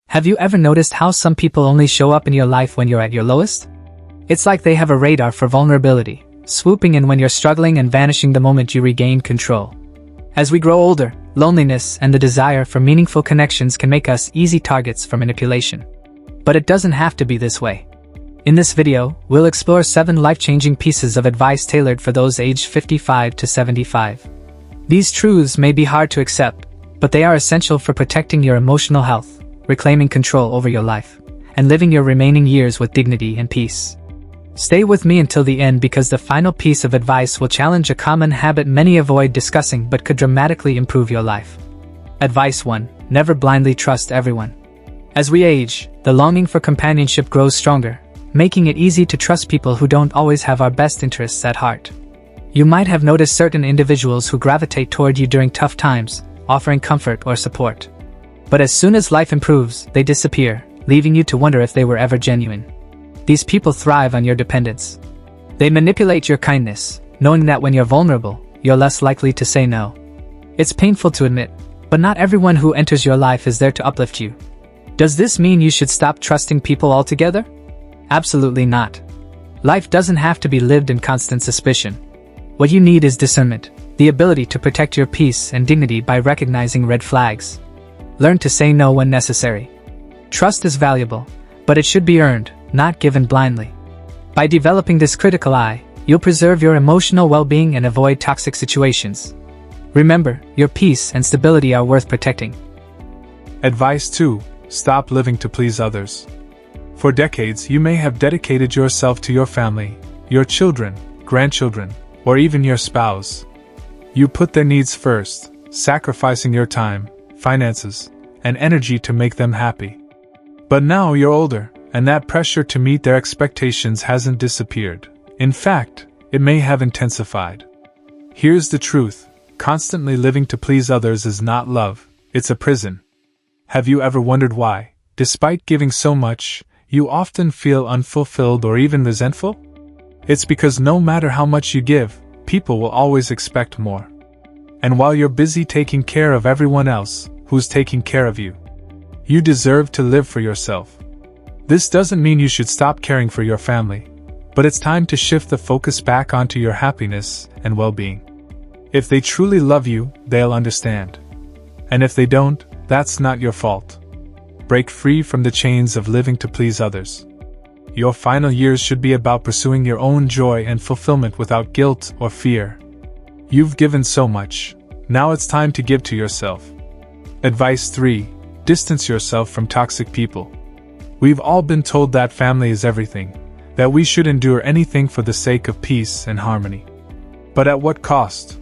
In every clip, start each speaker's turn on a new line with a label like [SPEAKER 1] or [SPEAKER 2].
[SPEAKER 1] Have you ever noticed how some people only show up in your life when you're at your lowest? It's like they have a radar for vulnerability, swooping in when you're struggling and vanishing the moment you regain control. As we grow older, loneliness and the desire for meaningful connections can make us easy targets for manipulation. But it doesn't have to be this way. In this video, we'll explore 7 life-changing pieces of advice tailored for those aged 55 to 75. These truths may be hard to accept, but they are essential for protecting your emotional health, reclaiming control over your life, and living your remaining years with dignity and peace. Stay with me until the end because the final piece of advice will challenge a common habit many avoid discussing but could dramatically improve your life. Advice 1. Never blindly trust everyone. As we age, the longing for companionship grows stronger, making it easy to trust people who don't always have our best interests at heart. You might have noticed certain individuals who gravitate toward you during tough times, offering comfort or support. But as soon as life improves, they disappear, leaving you to wonder if they were ever genuine. These people thrive on your dependence. They manipulate your kindness, knowing that when you're vulnerable, you're less likely to say no. It's painful to admit, but not everyone who enters your life is there to uplift you. Does this mean you should stop trusting people altogether? Absolutely not. Life doesn't have to be lived in constant suspicion. What you need is discernment, the ability to protect your peace and dignity by recognizing red flags. Learn to say no when necessary. Trust is valuable, but it should be earned, not given blindly. By developing this critical eye, you'll preserve your emotional well-being and avoid toxic situations. Remember, your peace and stability are worth protecting.
[SPEAKER 2] Advice 2. Stop living to please others. For decades, you may have dedicated yourself to your family, your children, grandchildren, or even your spouse. You put their needs first, sacrificing your time, finances, and energy to make them happy. But now you're older, and that pressure to meet their expectations hasn't disappeared. In fact, it may have intensified. Here's the truth: constantly living to please others is not love, it's a prison. Have you ever wondered why, despite giving so much, you often feel unfulfilled or even resentful? It's because no matter how much you give, people will always expect more. And while you're busy taking care of everyone else, who's taking care of you? You deserve to live for yourself. This doesn't mean you should stop caring for your family, but it's time to shift the focus back onto your happiness and well-being. If they truly love you, they'll understand. And if they don't, that's not your fault. Break free from the chains of living to please others. Your final years should be about pursuing your own joy and fulfillment without guilt or fear. You've given so much. Now it's time to give to yourself. Advice 3. Distance yourself from toxic people. We've all been told that family is everything, that we should endure anything for the sake of peace and harmony. But at what cost?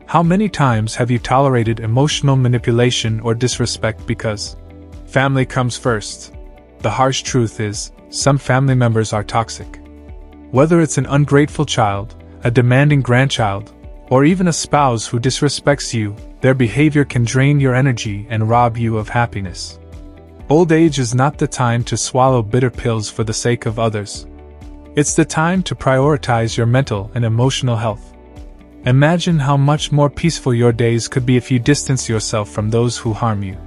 [SPEAKER 2] How many times have you tolerated emotional manipulation or disrespect because family comes first? The harsh truth is, some family members are toxic. Whether it's an ungrateful child, a demanding grandchild, or even a spouse who disrespects you, their behavior can drain your energy and rob you of happiness. Old age is not the time to swallow bitter pills for the sake of others. It's the time to prioritize your mental and emotional health. Imagine how much more peaceful your days could be if you distance yourself from those who harm you.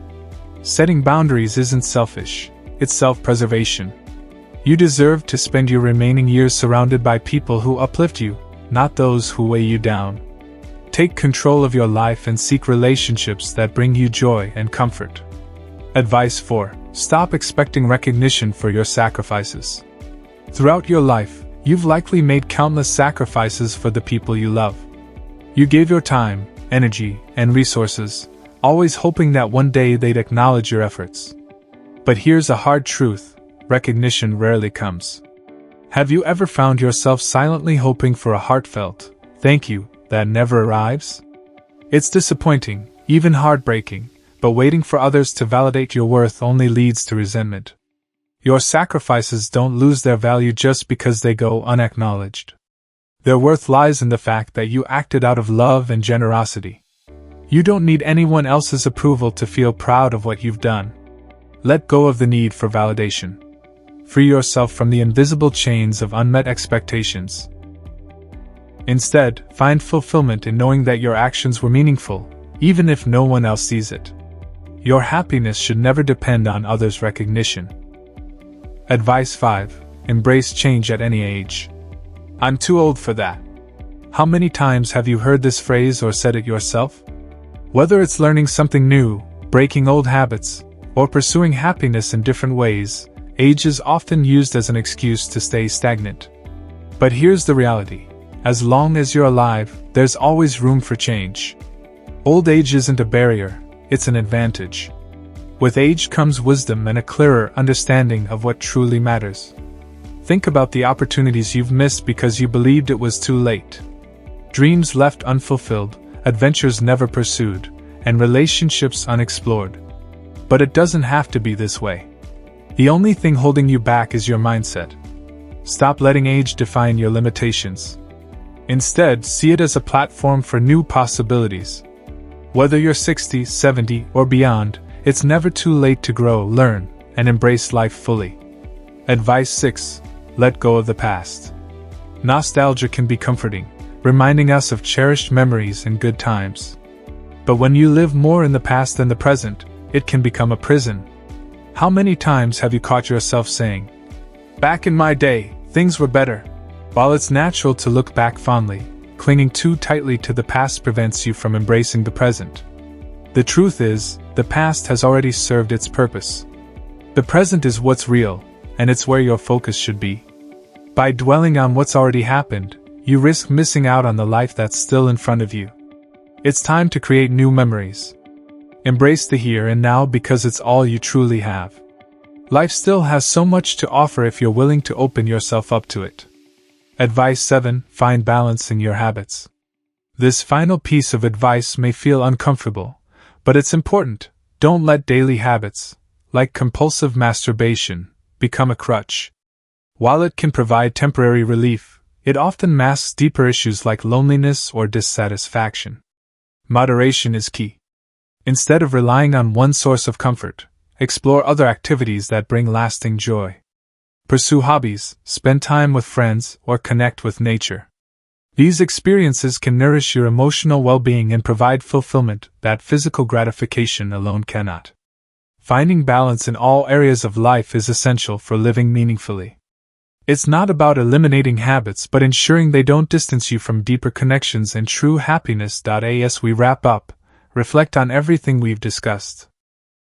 [SPEAKER 2] Setting boundaries isn't selfish, it's self-preservation. You deserve to spend your remaining years surrounded by people who uplift you, not those who weigh you down. Take control of your life and seek relationships that bring you joy and comfort. Advice 4. Stop expecting recognition for your sacrifices. Throughout your life, you've likely made countless sacrifices for the people you love. You gave your time, energy, and resources, always hoping that one day they'd acknowledge your efforts. But here's a hard truth: recognition rarely comes. Have you ever found yourself silently hoping for a heartfelt thank you that never arrives? It's disappointing, even heartbreaking, but waiting for others to validate your worth only leads to resentment. Your sacrifices don't lose their value just because they go unacknowledged. Their worth lies in the fact that you acted out of love and generosity. You don't need anyone else's approval to feel proud of what you've done. Let go of the need for validation. Free yourself from the invisible chains of unmet expectations. Instead, find fulfillment in knowing that your actions were meaningful, even if no one else sees it. Your happiness should never depend on others' recognition. Advice 5. Embrace change at any age. I'm too old for that. How many times have you heard this phrase or said it yourself? Whether it's learning something new, breaking old habits, or pursuing happiness in different ways, age is often used as an excuse to stay stagnant. But here's the reality. As long as you're alive, there's always room for change. Old age isn't a barrier, it's an advantage. With age comes wisdom and a clearer understanding of what truly matters. Think about the opportunities you've missed because you believed it was too late. Dreams left unfulfilled, adventures never pursued, and relationships unexplored. But it doesn't have to be this way. The only thing holding you back is your mindset. Stop letting age define your limitations. Instead, see it as a platform for new possibilities. Whether you're 60, 70, or beyond, it's never too late to grow, learn, and embrace life fully. Advice 6. Let go of the past. Nostalgia can be comforting, reminding us of cherished memories and good times. But when you live more in the past than the present, it can become a prison. How many times have you caught yourself saying, "Back in my day, things were better"? While it's natural to look back fondly, clinging too tightly to the past prevents you from embracing the present. The truth is, the past has already served its purpose. The present is what's real, and it's where your focus should be. By dwelling on what's already happened, you risk missing out on the life that's still in front of you. It's time to create new memories. Embrace the here and now because it's all you truly have. Life still has so much to offer if you're willing to open yourself up to it. Advice 7. Find balance in your habits. This final piece of advice may feel uncomfortable, but it's important. Don't let daily habits, like compulsive masturbation, become a crutch. While it can provide temporary relief, it often masks deeper issues like loneliness or dissatisfaction. Moderation is key. Instead of relying on one source of comfort, explore other activities that bring lasting joy. Pursue hobbies, spend time with friends, or connect with nature. These experiences can nourish your emotional well-being and provide fulfillment that physical gratification alone cannot. Finding balance in all areas of life is essential for living meaningfully. It's not about eliminating habits but ensuring they don't distance you from deeper connections and true happiness. As we wrap up, reflect on everything we've discussed.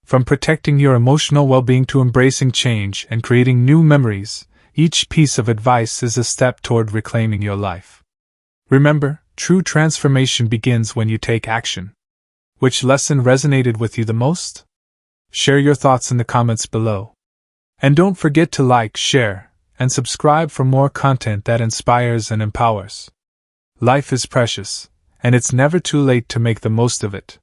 [SPEAKER 2] From protecting your emotional well-being to embracing change and creating new memories, each piece of advice is a step toward reclaiming your life. Remember, true transformation begins when you take action. Which lesson resonated with you the most? Share your thoughts in the comments below. And don't forget to like, share, and subscribe for more content that inspires and empowers. Life is precious, and it's never too late to make the most of it.